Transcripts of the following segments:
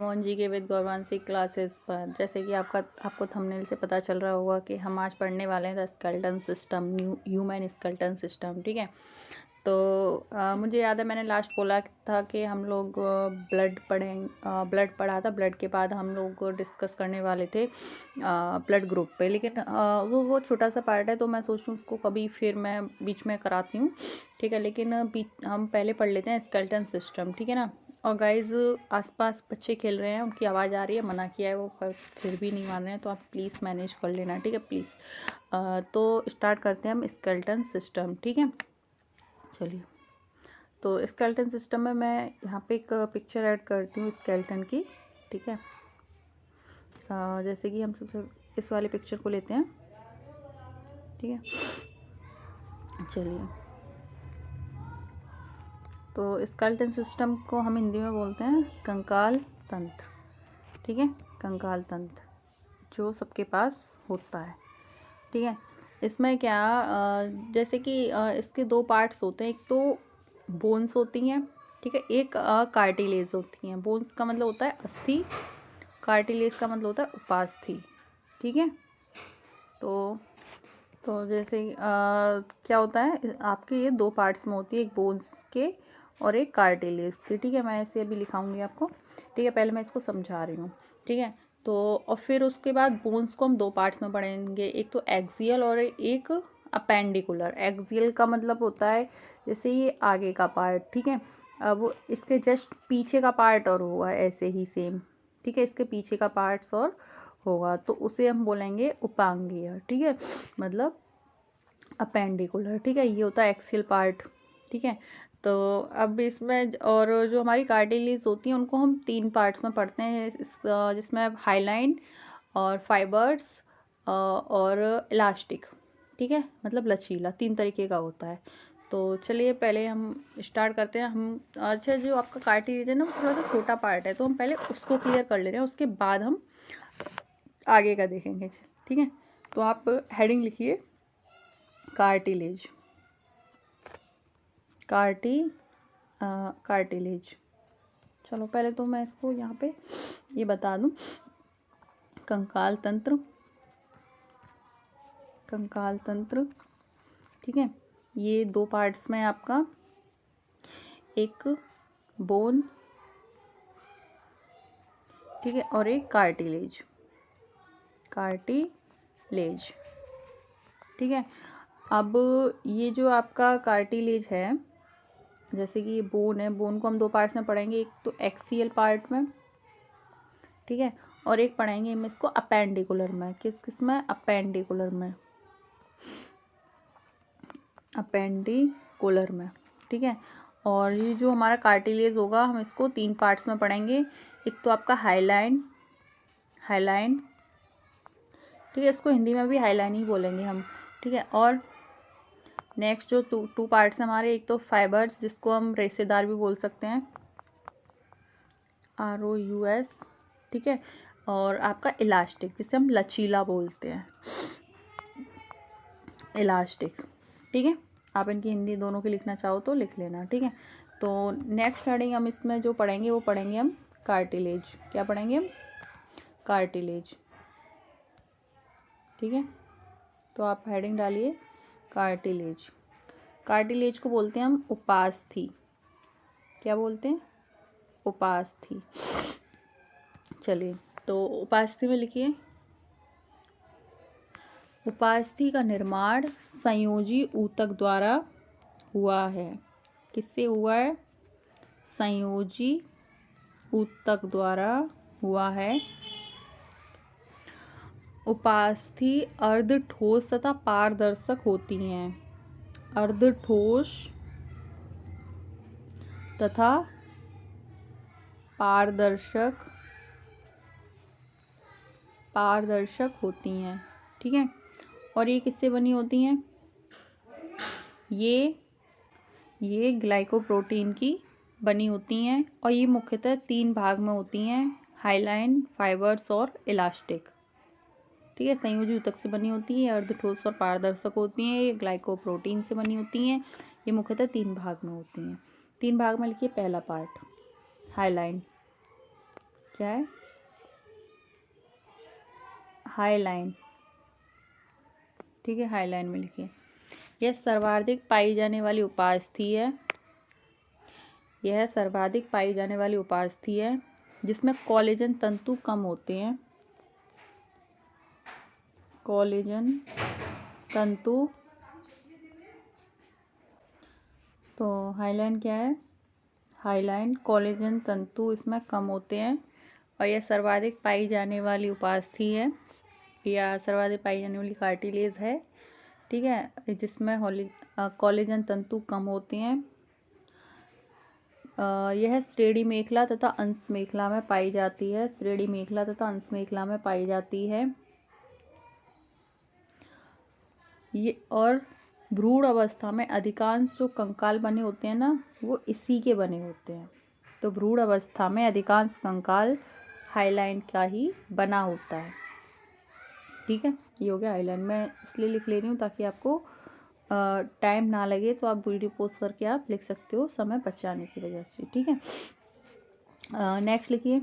मोहन जी के with गौरवांशी classes पर जैसे कि आपको थंबनेल से पता चल रहा होगा कि हम आज पढ़ने वाले हैं the skeleton system, new human skeleton system. ठीक है, तो मुझे याद है मैंने लास्ट बोला था कि हम लोग ब्लड पढ़ा था। ब्लड के बाद हम लोग डिस्कस करने वाले थे ब्लड ग्रुप पे, लेकिन वो छोटा सा पार्ट है तो मैं सोच रही हूँ उसको कभी फिर मैं बीच में कराती हूँ। ठीक है, लेकिन हम पहले पढ़ लेते हैं स्केलेटन सिस्टम। ठीक है ना। और गाइज आसपास बच्चे खेल रहे हैं, उनकी आवाज़ आ रही है, मना किया है वो पर फिर भी नहीं मान रहे हैं, तो आप प्लीज़ मैनेज कर लेना। ठीक है, प्लीज़। तो स्टार्ट करते हैं हम स्केलेटन सिस्टम। ठीक है, चलिए। तो स्केलेटन सिस्टम में मैं यहाँ पे एक पिक्चर ऐड करती हूँ स्केलेटन की। ठीक है, जैसे कि हम सबसे इस वाले पिक्चर को लेते हैं। ठीक है, चलिए। तो स्केलेटन सिस्टम को हम हिंदी में बोलते हैं कंकाल तंत्र। ठीक है, कंकाल तंत्र जो सबके पास होता है। ठीक है, इसमें क्या जैसे कि इसके दो पार्ट्स होते हैं। एक तो बोन्स होती हैं, ठीक है, एक कार्टिलेज होती हैं। बोन्स का मतलब होता है अस्थि, कार्टिलेज का मतलब होता है उपास्थि। ठीक है, तो जैसे क्या होता है आपके ये दो पार्ट्स में होती है, एक बोन्स के और एक कार्टिलेज के। ठीक है, मैं इसे अभी लिखाऊंगी आपको। ठीक है, पहले मैं इसको समझा रही हूँ। ठीक है, तो और फिर उसके बाद बोन्स को हम दो पार्ट्स में पढ़ेंगे, एक तो एक्सियल और एक अपेंडिकुलर। एक्सियल का मतलब होता है जैसे ये आगे का पार्ट। ठीक है, अब इसके जस्ट पीछे का पार्ट और होगा ऐसे ही सेम। ठीक है, इसके पीछे का पार्ट्स और होगा तो उसे हम बोलेंगे उपांगीय। ठीक है, मतलब अपेंडिकुलर। ठीक है, ये होता है एक्सियल पार्ट। ठीक है, तो अब इसमें और जो हमारी कार्टिलेज होती हैं उनको हम तीन पार्ट्स में पढ़ते हैं, जिसमें हाइलाइन और फाइबर्स और इलास्टिक। ठीक है, मतलब लचीला, तीन तरीके का होता है। तो चलिए पहले हम स्टार्ट करते हैं। हम अच्छा, जो आपका कार्टिलेज है ना वो थोड़ा सा छोटा पार्ट है, तो हम पहले उसको क्लियर कर ले रहे हैं, उसके बाद हम आगे का देखेंगे। ठीक है, तो आप हेडिंग लिखिए कार्टिलेज। कार्टिलेज। चलो पहले तो मैं इसको यहाँ पे ये बता दूँ, कंकाल तंत्र। कंकाल तंत्र, ठीक है, ये दो पार्ट्स में आपका, एक बोन, ठीक है, और एक कार्टिलेज। कार्टिलेज, ठीक है। अब ये जो आपका कार्टिलेज है, जैसे कि ये बोन है, बोन को हम दो पार्ट्स में पढ़ेंगे, एक तो एक्सियल पार्ट में, ठीक है, और एक पढ़ेंगे हम इसको अपेंडिकुलर में। किस में? अपेंडिकुलर में, अपेंडिकुलर में। ठीक है, और ये जो हमारा कार्टिलेज होगा हम इसको तीन पार्ट्स में पढ़ेंगे। एक तो आपका हाइलाइन, हाइलाइन, ठीक है, इसको हिंदी में भी हाइलाइन ही बोलेंगे हम। ठीक है, और नेक्स्ट जो टू पार्ट्स हैं हमारे, एक तो फाइबर्स जिसको हम रेशेदार भी बोल सकते हैं, ROUS, ठीक है, और आपका इलास्टिक जिसे हम लचीला बोलते हैं, इलास्टिक। ठीक है, आप इनकी हिंदी दोनों की लिखना चाहो तो लिख लेना। ठीक है, तो नेक्स्ट हेडिंग हम इसमें जो पढ़ेंगे वो पढ़ेंगे हम कार्टिलेज। क्या पढ़ेंगे हम? कार्टिलेज। ठीक है, तो आप हेडिंग डालिए कार्टिलेज। कार्टिलेज को बोलते हैं हम उपास्थि। क्या बोलते हैं? उपास्थि। चलिए, तो उपास्थि में लिखिए, उपास्थि का निर्माण संयोजी ऊतक द्वारा हुआ है। किससे हुआ है? संयोजी ऊतक द्वारा हुआ है। उपास्थि अर्ध ठोस तथा पारदर्शक होती हैं। अर्ध ठोस तथा पारदर्शक होती हैं। ठीक है, और ये किससे बनी होती हैं? ये ग्लाइकोप्रोटीन की बनी होती हैं, और ये मुख्यतः तीन भाग में होती हैं, हाइलाइन, फाइबर्स और इलास्टिक। ठीक है, संयोजी ऊतक से बनी होती है, अर्ध ठोस और पारदर्शक होती हैं, ये ग्लाइकोप्रोटीन से बनी होती हैं, ये मुख्यतः तीन भाग में होती हैं। तीन भाग में लिखिए, पहला पार्ट हाइलाइन। क्या है, हाईलाइन, ठीक है, हाईलाइन में लिखिए। यह सर्वाधिक पाई जाने वाली उपास्थि है, यह सर्वाधिक पाई जाने वाली उपास्थि है जिसमें कोलेजन तंतु कम होते हैं, कोलेजन तंतु। तो हाईलाइन क्या है, हाईलाइन कोलेजन तंतु इसमें कम होते हैं और यह सर्वाधिक पाई जाने वाली उपास्थि है या सर्वाधिक पाई जाने वाली कार्टिलेज है, ठीक है, जिसमें कोलेजन तंतु कम होते हैं। यह श्रेणी मेखला तथा अंश मेखला में पाई जाती है, श्रेणी मेखला तथा अंश मेखला में पाई जाती है ये। और भ्रूण अवस्था में अधिकांश जो कंकाल बने होते हैं ना, वो इसी के बने होते हैं। तो भ्रूण अवस्था में अधिकांश कंकाल हाईलाइन का ही बना होता है, ठीक है। ये हो गया हाईलाइन। मैं इसलिए लिख ले रही हूँ ताकि आपको टाइम ना लगे, तो आप वीडियो पॉज करके आप लिख सकते हो समय बचाने की वजह से, ठीक है। नेक्स्ट लिखिए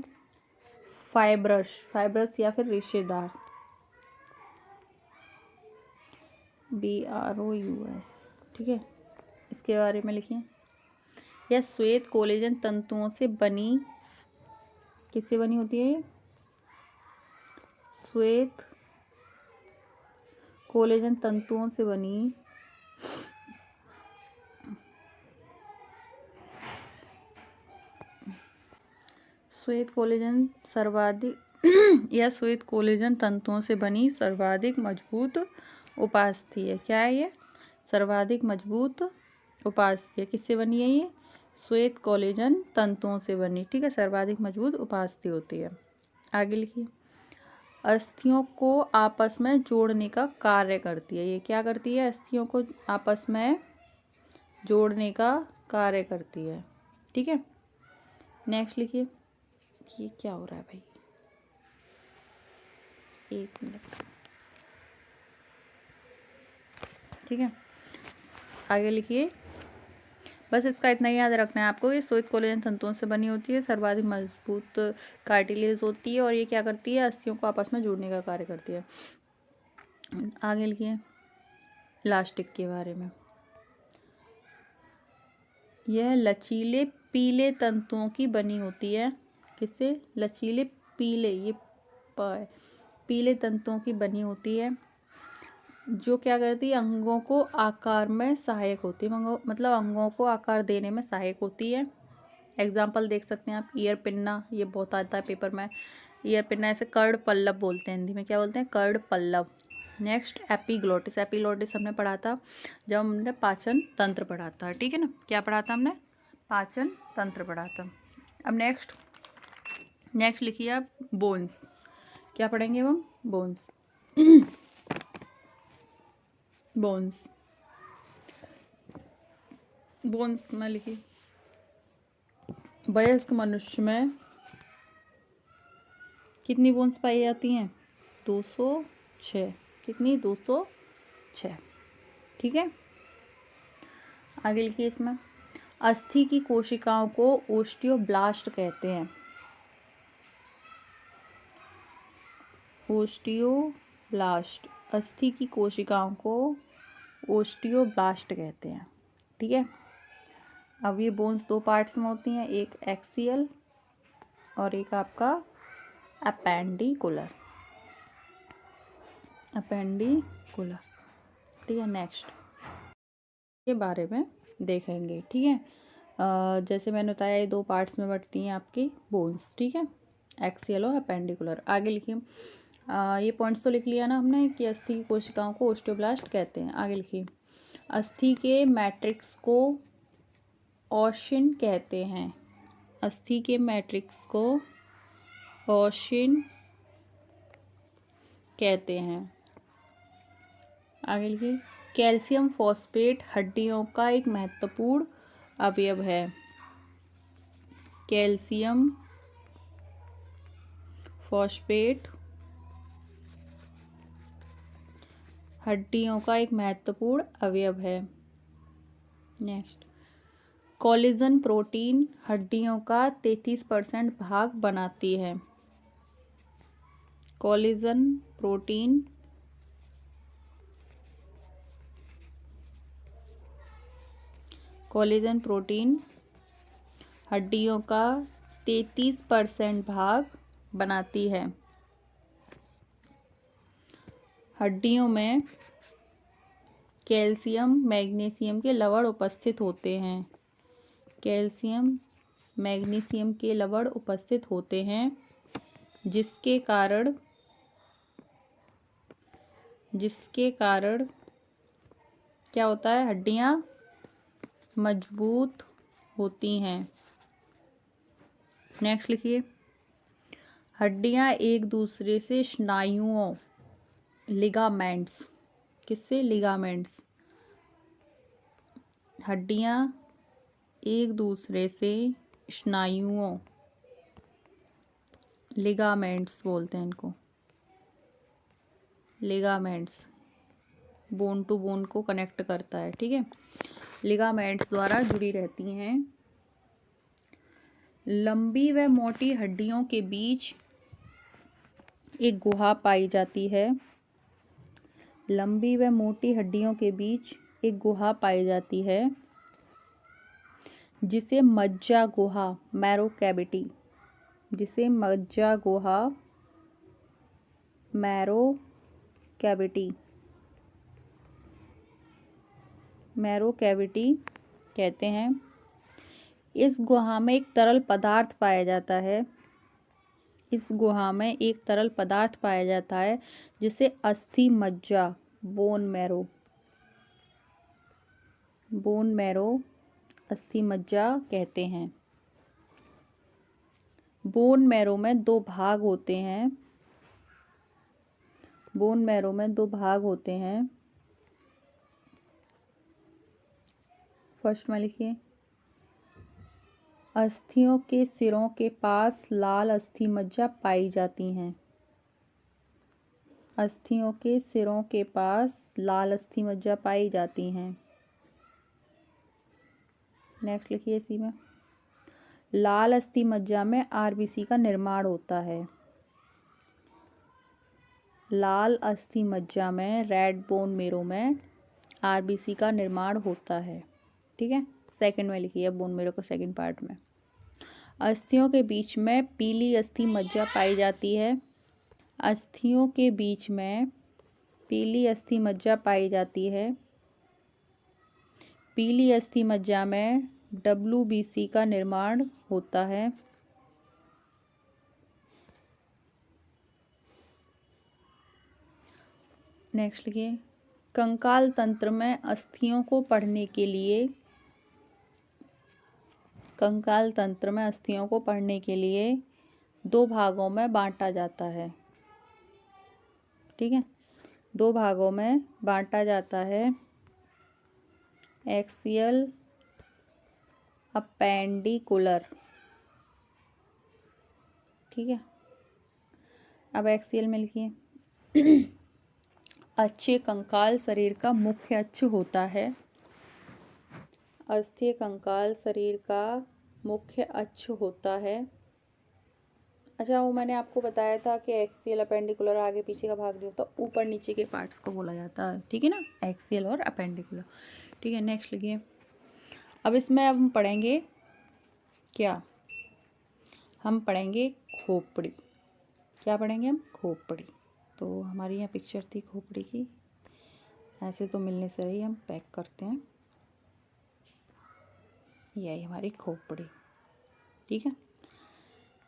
फाइब्रस, फाइब्रस या फिर रेशेदार, BROUS, ठीक है, इसके बारे में लिखिए। यह श्वेत कोलेजन तंतुओं से बनी, किससे बनी होती है, श्वेत कोलेजन तंतुओं से बनी श्वेत कोलेजन सर्वाधिक या श्वेत कोलेजन तंतुओं से बनी सर्वाधिक मजबूत उपास्थि है। क्या है ये, सर्वाधिक मजबूत उपास्थि है। किससे बनी है ये, श्वेत कोलेजन तंतुओं से बनी, ठीक है, सर्वाधिक मजबूत उपास्थि होती है। आगे लिखिए अस्थियों को आपस में जोड़ने का कार्य करती है। ये क्या करती है, अस्थियों को आपस में जोड़ने का कार्य करती है, ठीक है। नेक्स्ट लिखिए, ये क्या हो रहा है भाई, एक मिनट, ठीक है। आगे लिखिए, बस इसका इतना ही याद रखना है आपको। ये श्वेत कोलेजन तंतुओं से बनी होती है, सर्वाधिक मजबूत कार्टिलेज होती है और ये क्या करती है, अस्थियों को आपस में जोड़ने का कार्य करती है। आगे लिखिए इलास्टिक के बारे में। यह लचीले पीले तंतुओं की बनी होती है। किससे, लचीले पीले, ये पीले तंतुओं की बनी होती है जो क्या करती है, अंगों को आकार में सहायक होती है, मतलब अंगों को आकार देने में सहायक होती है। एग्जाम्पल देख सकते हैं आप, ईयर पिन्ना, ये बहुत आता है पेपर में, ईयर पिन्ना ऐसे कर्ड पल्लव बोलते हैं, हिंदी में क्या बोलते हैं, कर्ड पल्लव। नेक्स्ट एपिग्लोटिस, एपिग्लोटिस हमने पढ़ा था जब हमने पाचन तंत्र पढ़ा था, ठीक है ना, क्या पढ़ा था हमने, पाचन तंत्र पढ़ा था। अब नेक्स्ट लिखिए आप बोन्स, क्या पढ़ेंगे हम, बोन्स। बोन्स, बोन्स में लिखिए वयस्क मनुष्य में कितनी बोन्स पाई जाती हैं, 206, कितनी, 206, ठीक है। आगे लिखिए इसमें अस्थि की कोशिकाओं को ओस्टियोब्लास्ट कहते हैं, ओस्टियोब्लास्ट, अस्थि की कोशिकाओं को ओस्टियोब्लास्ट कहते हैं, ठीक है। अब ये बोन्स दो पार्ट्स में होती हैं, एक एक्सियल और एक आपका अपेंडिकुलर, अपेंडिकुलर, ठीक है। नेक्स्ट के बारे में देखेंगे, ठीक है। जैसे मैंने बताया ये दो पार्ट्स में बंटती हैं आपकी बोन्स, ठीक है, एक्सियल और अपेंडिकुलर। आगे लिखिए, ये पॉइंट्स तो लिख लिया ना हमने कि अस्थि की कोशिकाओं को ओस्टियोब्लास्ट कहते हैं। आगे लिखिए अस्थि के मैट्रिक्स को ओशिन कहते हैं, अस्थि के मैट्रिक्स को ओशिन कहते हैं। आगे लिखिए कैल्शियम फॉस्फेट हड्डियों का एक महत्वपूर्ण अवयव है, कैल्शियम फॉस्फेट हड्डियों का एक महत्वपूर्ण अवयव है। नेक्स्ट कोलेजन प्रोटीन हड्डियों का 33% भाग बनाती है, कोलेजन प्रोटीन हड्डियों का 33% भाग बनाती है। हड्डियों में कैल्शियम मैग्नीशियम के लवण उपस्थित होते हैं। कैल्शियम मैग्नीशियम के लवण उपस्थित होते हैं जिसके कारण क्या होता है, हड्डियां मजबूत होती हैं। नेक्स्ट लिखिए, हड्डियां एक दूसरे से स्नायुओं लिगामेंट्स, किससे, लिगामेंट्स, हड्डियां एक दूसरे से स्नायुओं, लिगामेंट्स बोलते हैं इनको, लिगामेंट्स बोन टू बोन को कनेक्ट करता है, ठीक है, लिगामेंट्स द्वारा जुड़ी रहती हैं। लंबी व मोटी हड्डियों के बीच एक गुहा पाई जाती है। लंबी व मोटी हड्डियों के बीच एक गुहा पाई जाती है जिसे मज्जा गुहा, मैरो कैविटी, जिसे मज्जा गुहा, मैरो कैविटी कहते हैं। इस गुहा में एक तरल पदार्थ पाया जाता है। इस गुहा में एक तरल पदार्थ पाया जाता है जिसे अस्थि मज्जा, बोन मैरो अस्थि मज्जा कहते हैं। बोन मैरो में दो भाग होते हैं। बोन मैरो में दो भाग होते हैं। फर्स्ट में लिखिए, अस्थियों के सिरों के पास लाल अस्थि मज्जा पाई जाती हैं। अस्थियों के सिरों के पास लाल अस्थि मज्जा पाई जाती हैं। नेक्स्ट लिखिए, इसी में लाल अस्थि मज्जा में आरबीसी का निर्माण होता है। लाल अस्थि मज्जा में, रेड बोन मेरो में आरबीसी का निर्माण होता है, ठीक है। सेकंड में लिखिए बोन मेरो को, सेकंड पार्ट में अस्थियों के बीच में पीली अस्थि मज्जा पाई जाती है। अस्थियों के बीच में पीली अस्थि मज्जा पाई जाती है। पीली अस्थि मज्जा में डब्ल्यूबीसी का निर्माण होता है। नेक्स्ट लिखिए, कंकाल तंत्र में अस्थियों को पढ़ने के लिए दो भागों में बांटा जाता है, ठीक है, दो भागों में बांटा जाता है। एक्सियल अपेंडिकुलर, ठीक है। अब एक्सियल में लिखिए, अच्छे कंकाल शरीर का मुख्य अक्ष होता है। अस्थि कंकाल शरीर का मुख्य अक्ष होता है। अच्छा, वो मैंने आपको बताया था कि एक्सियल अपेंडिकुलर आगे पीछे का भाग नहीं होता, ऊपर नीचे के पार्ट्स को बोला जाता है, ठीक है ना, एक्सियल और अपेंडिकुलर, ठीक है। नेक्स्ट लिखिए, अब इसमें हम पढ़ेंगे क्या, हम पढ़ेंगे खोपड़ी। क्या पढ़ेंगे हम, खोपड़ी। तो हमारी यहाँ पिक्चर थी खोपड़ी की, ऐसे तो मिलने से रही, हम पैक करते हैं, यही हमारी खोपड़ी, ठीक है।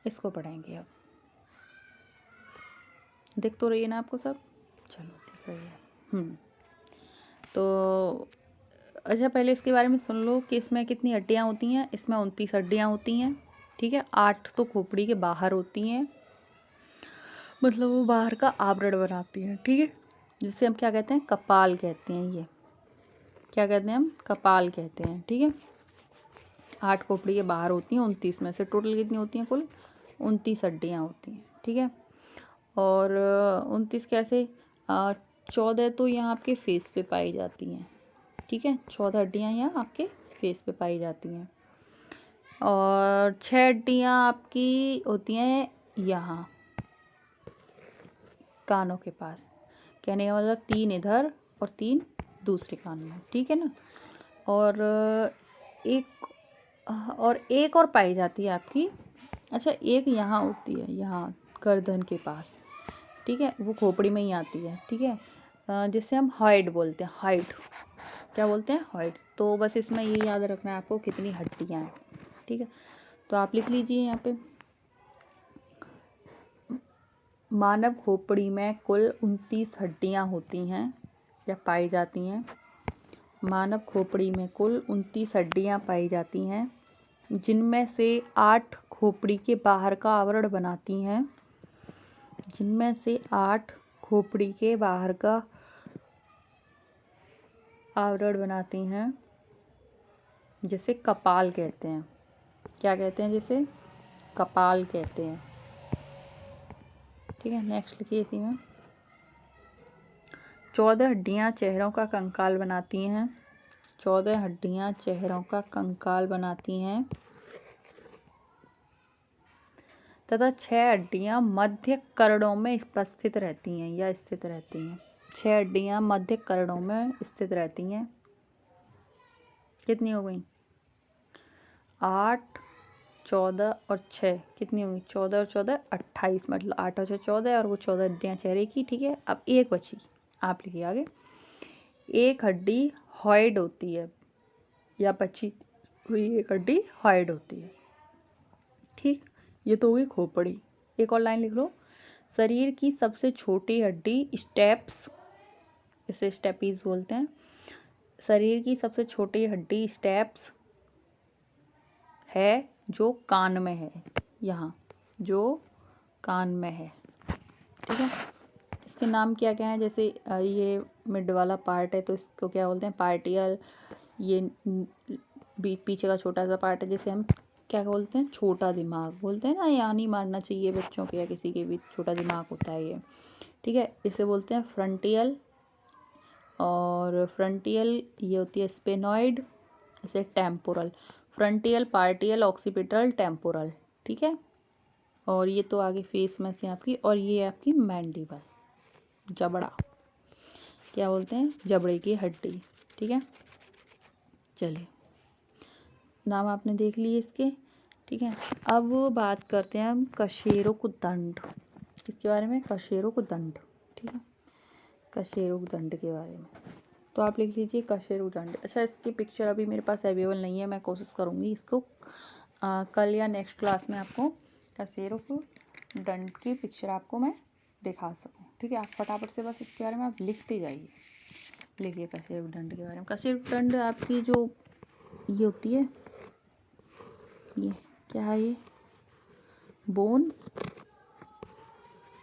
इसको पढ़ेंगे अब, दिख तो रही है ना आपको सब, चलो दिख रही है। तो अच्छा, पहले इसके बारे में सुन लो कि इसमें कितनी हड्डियाँ होती हैं। इसमें 29 हड्डियाँ होती हैं, ठीक है। 8 तो खोपड़ी के बाहर होती हैं, मतलब वो बाहर का आवरण बनाती हैं, ठीक है, जिसे हम क्या कहते हैं, कपाल कहते हैं। ये क्या कहते हैं हम, कपाल कहते हैं, ठीक है। 8 खोपड़ी के बाहर होती हैं, 29 में से टोटल कितनी होती हैं, कुल 29 हड्डियाँ होती हैं, ठीक है। और 29 कैसे, 14 तो यहाँ आपके फेस पे पाई जाती हैं, ठीक है, 14 हड्डियाँ यहाँ आपके फेस पे पाई जाती हैं, और 6 हड्डियाँ आपकी होती हैं यहाँ, कानों के पास। कहने का मतलब 3 इधर और 3 दूसरे कान में, ठीक है ना। और एक और पाई जाती है आपकी, अच्छा एक यहाँ होती है, यहाँ गर्दन के पास, ठीक है, वो खोपड़ी में ही आती है, ठीक है, जिसे हम हाइड बोलते हैं। हाइड क्या बोलते हैं? हाइड। तो बस इसमें ये याद रखना है आपको कितनी हड्डियाँ हैं, ठीक है। तो आप लिख लीजिए यहाँ पे, मानव खोपड़ी में कुल 29 हड्डियाँ होती हैं या पाई जाती हैं। मानव खोपड़ी में कुल 29 हड्डियाँ पाई जाती हैं, जिनमें से 8 खोपड़ी के बाहर का आवरण बनाती हैं। जिनमें से 8 खोपड़ी के बाहर का आवरण बनाती हैं, जिसे कपाल कहते हैं। क्या कहते हैं? जिसे कपाल कहते हैं, ठीक है। नेक्स्ट लिखिए इसी में, 14 हड्डियां चेहरों का कंकाल बनाती हैं। 14 हड्डियां चेहरों का कंकाल बनाती हैं तथा 6 हड्डियां मध्य करोड़ों में उपस्थित रहती हैं या स्थित रहती हैं। 6 हड्डियां मध्य करोड़ों में स्थित रहती हैं। कितनी हो गई? 8, 14 और 6 कितनी होंगी? 14 और 14 28, मतलब 8 और 6 14, और वो 14 हड्डियाँ चेहरे की, ठीक है। अब एक बची, आप लिखिए आगे। एक हड्डी हॉइड होती है या बची हुई एक हड्डी हॉइड होती है, ठीक। ये तो हुई खोपड़ी। एक और लाइन लिख लो, शरीर की सबसे छोटी हड्डी स्टेप्स, इसे स्टेपीज बोलते हैं। शरीर की सबसे छोटी हड्डी स्टेप्स है, जो कान में है, यहाँ जो कान में है, ठीक है। इसके नाम क्या क्या है? जैसे ये मिड वाला पार्ट है तो इसको क्या बोलते हैं? पार्टियल। ये पीछे का छोटा सा पार्ट है जिसे हम क्या बोलते हैं? छोटा दिमाग बोलते हैं ना। यहाँ नहीं मारना चाहिए बच्चों के, या किसी के भी छोटा दिमाग होता है ये, ठीक है। इसे बोलते हैं फ्रंटियल। और फ्रंटियल ये होती है स्पेनॉइड, इसे टेम्पोरल। फ्रंटियल, पार्टियल, ऑक्सीपिटल, टेम्पोरल, ठीक है। और ये तो आगे फेस में से आपकी, और ये आपकी मैंडिबल, जबड़ा, क्या बोलते हैं? जबड़े की हड्डी, ठीक है। चलिए, नाम आपने देख लिए इसके, ठीक है। अब बात करते हैं हम कशेरुकदंड, किसके बारे में? कशेरुकदंड, ठीक है, कशेरुकदंड के बारे में। तो आप लिख लीजिए कशेरुकदंड। अच्छा, इसकी पिक्चर अभी मेरे पास अवेलेबल नहीं है, मैं कोशिश करूँगी इसको कल या नेक्स्ट क्लास में आपको कशेरुकदंड की पिक्चर आपको मैं दिखा सकूँ, ठीक है। आप फटाफट से बस इसके बारे में आप लिखते जाइए। लिखिए कशेरुकदंड के बारे में। कशेरुकदंड आपकी जो ये होती है, ये क्या है? ये बोन,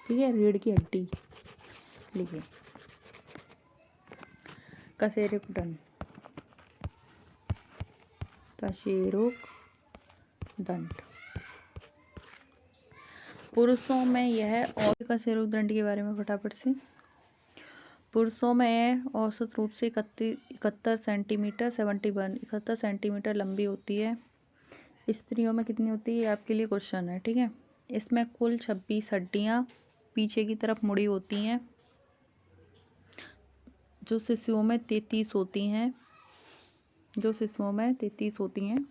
ठीक है, रीढ़ की हड्डी। लिखिए कशेरुकदंड, कशेरुकदंड। पुरुषों में यह, और कशेरुकदंड के बारे में फटाफट से, पुरुषों में औसत रूप से 71 सेंटीमीटर 71 सेंटीमीटर लंबी होती है। स्त्रियों में कितनी होती है? आपके लिए क्वेश्चन है, ठीक है। इसमें कुल 26 हड्डियां पीछे की तरफ मुड़ी होती हैं, जो शिशुओं में 33 होती हैं, जो शिशुओं में 33 होती हैं।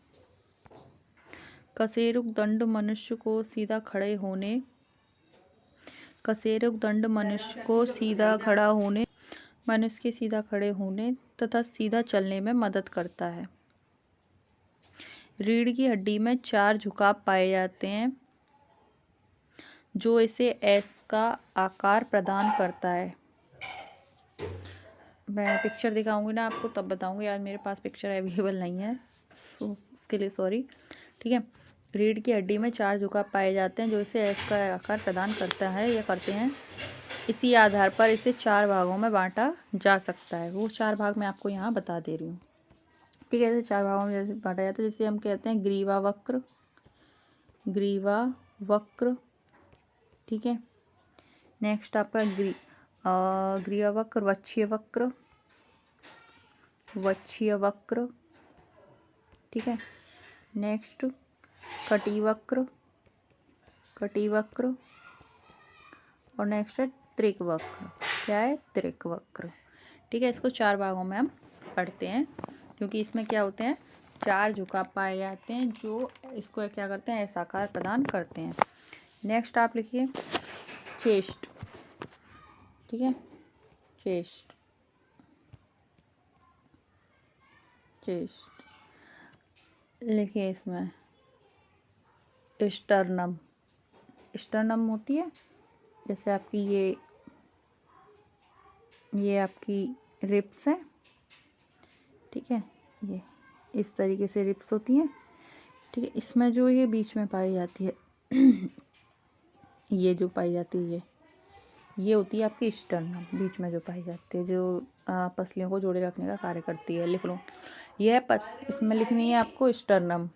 कशेरुकदंड मनुष्य को सीधा खड़े होने, कशेरुकदंड मनुष्य को सीधा खड़ा होने, मनुष्य के सीधा खड़े होने तथा सीधा चलने में मदद करता है। रीढ़ की हड्डी में 4 झुकाव पाए जाते हैं, जो इसे एस का आकार प्रदान करता है। मैं पिक्चर दिखाऊंगी ना आपको, तब बताऊंगी। आज मेरे पास पिक्चर अवेलेबल नहीं है, उसके लिए सॉरी, ठीक है। रीढ़ की हड्डी में 4 झुकाव पाए जाते हैं, जो इसे एस का आकार प्रदान करता है या करते हैं। इसी आधार पर इसे 4 भागों में बांटा जा सकता है। वो 4 भाग मैं आपको यहाँ बता दे रही हूँ, ठीक है। ऐसे 4 भागों में जैसे बांटा जाता है, जैसे हम कहते हैं ग्रीवा वक्र, ग्रीवा वक्र, ठीक है। नेक्स्ट आपका ग्रीवा वक्र, वक्षीय वक्र, वक्षीय वक्र, ठीक है। नेक्स्ट कटिवक्र, कटिवक्र, और नेक्स्ट है त्रिकवक्र। क्या है? त्रिकवक्र। ठीक है, इसको 4 भागों में हम पढ़ते हैं, क्योंकि इसमें क्या होते हैं, 4 झुकाव पाए जाते हैं जो इसको क्या करते हैं, ऐसा आकार प्रदान करते हैं। नेक्स्ट आप लिखिए चेस्ट। ठीक है, चेस्ट, चेस्ट लिखिए इसमें स्टर्नम। स्टर्नम होती है जैसे आपकी ये आपकी रिब्स है। ठीक है, ये इस तरीके से रिब्स होती हैं। ठीक है, इसमें जो ये बीच में पाई जाती है ये जो पाई जाती है ये होती है आपकी स्टर्नम, बीच में जो पाई जाती है, जो पसलियों को जोड़े रखने का कार्य करती है। लिख लो, ये है इसमें लिखनी है आपको स्टर्नम।